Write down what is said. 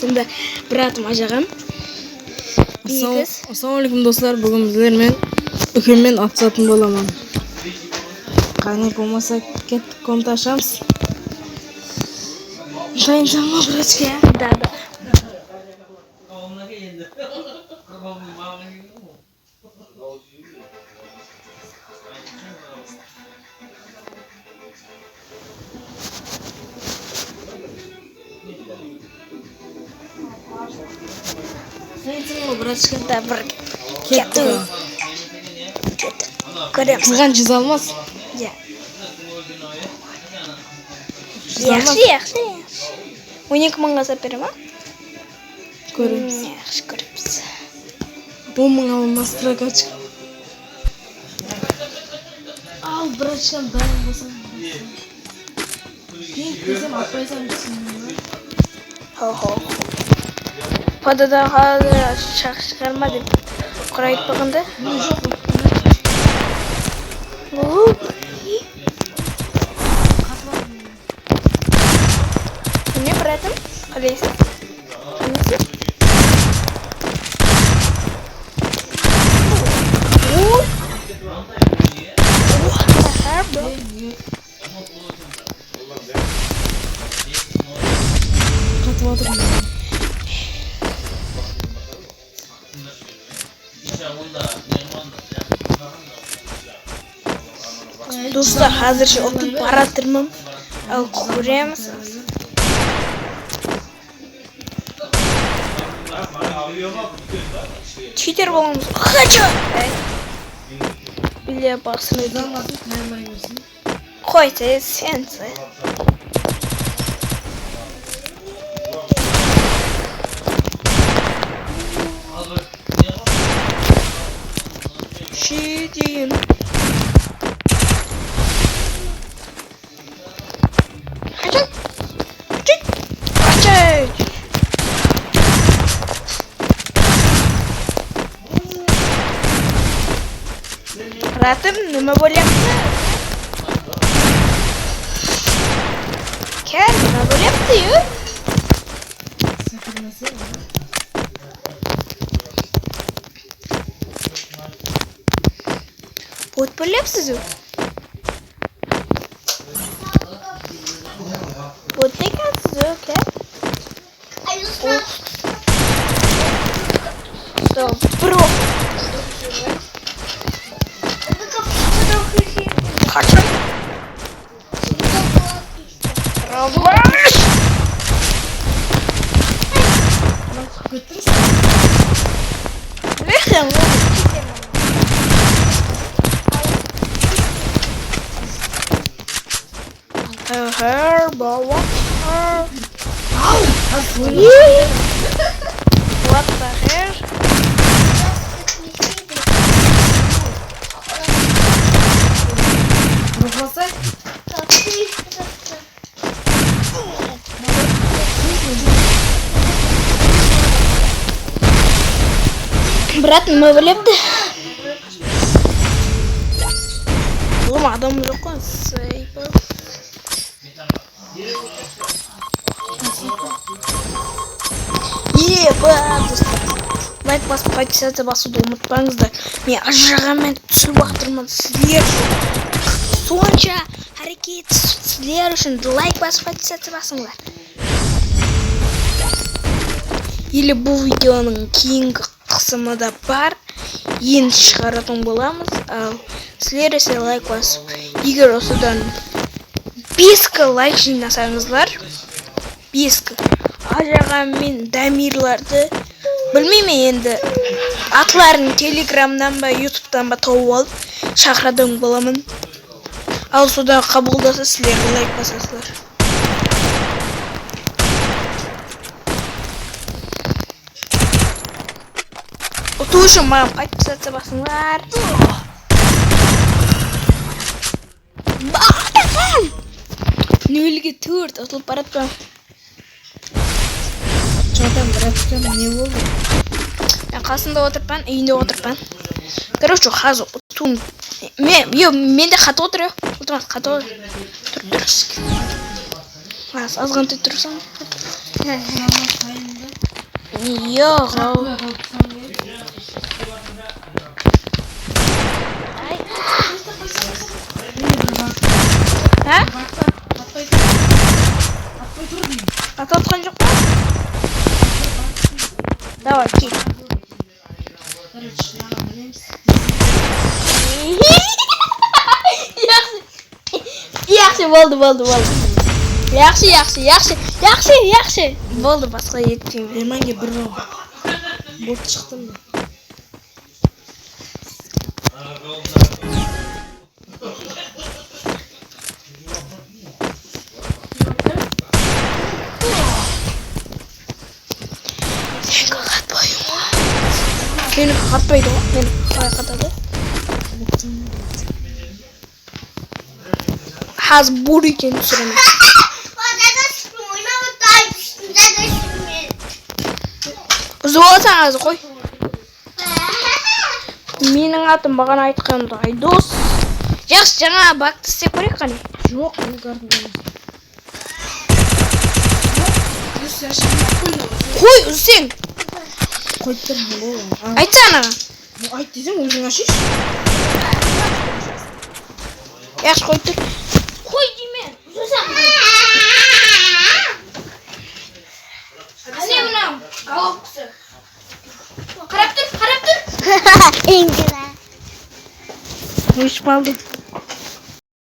қасымда бір атым ажағам. Ассалаумалейкум достар, бүгін біздермен үкіммен атысатын боламын. Қане болмаса кеттік комнат ашамыз. Дайынсың ба, братчик? Да. Дайынсың ба, братчик? Да, бір Кеттік. көреміз. Сызған жүз алмас. Яқшы. 12 мыңға сап бере ма? Көреміз. Яқшы көреміз. 10 мың алмас прокатчик. Ал, братчикам дайын болсам. Кейін көзем атпайсам түсіндің. Хо. Падада қазір шығарма деп құрайып бағында. Жоқ. Не братым? Қалайсың? Қатып отырмын. Достар, қазірше ұтып баратырмын. Ал көреміз. Читер боламыз. Хочу! Биле басын өйді. Қой, сен. Шидейін. Братым, нема bo'lyapti? Kel, nima bo'lyapti-yu? Bot bo'lyapsiz-ku? Bot ekansiz-ku, kel? Stop, bro. Kaçın. Ravaş. Ne sen bu? Her baba. What the hell? Брат, нема bo'lyapti? Oğlum adam yok lan. Лайк басып, подписаться басуды ұмытпаңыздар. Мен ажырағанмен түсіп бақтырмын. Сіздер сонша әрекет сіздер үшін лайк басып, подписаться басыңдар. Или бұл видеоның кейінгі қысымы да бар. Енді шығаратын боламыз. Ал сіздер есе лайк басып, егер осыдан 5 лайк жинасаңыздар, 5 ажыраған мен Дамирларды білмеймін енді. Атларын телеграмнан ба, ютубтан ба тауып алып шақырадың боламын. Ал содан қабылдаса сіздер лайк басасыздар. Ұту үшін маған подписаться басыңдар. Нөлге 4 ұтылып баратпам. Çoğdan bıraktım, ne oldu? Ben қасында отырпан, үйінде отырпан. Короче, қазір ұтуым. Мен де қаты отыр. Отырмас, қаты отыр. Тұр. Азғантай тұрсам. Yok. Ha? Ata atkan yok mu? Давай, ки. Yaxshi bo'ldi. Yaxshi. Bo'ldi, boshqa yetmaydi. Menga bir bot chiqdimi? Meni qatmaydi, meni qatadi. Haz bur ekan tusiraman. Uzatsan hozir qo'y. Mening atim bag'ana aytganimda Aydos. Yaxshi, жаңа bakni isteb ko'raylik qani. Yo'q, bu kartni. Qo'y, uzsang. Qo'ydim bu. Aytsana. Bu ayt desang o'zing ashish. Yaxshi qo'ydim. Qo'y deyman. Uzasan. Ana bunam. Головкасы. Qarab tur. Engine. Hoş bulduk.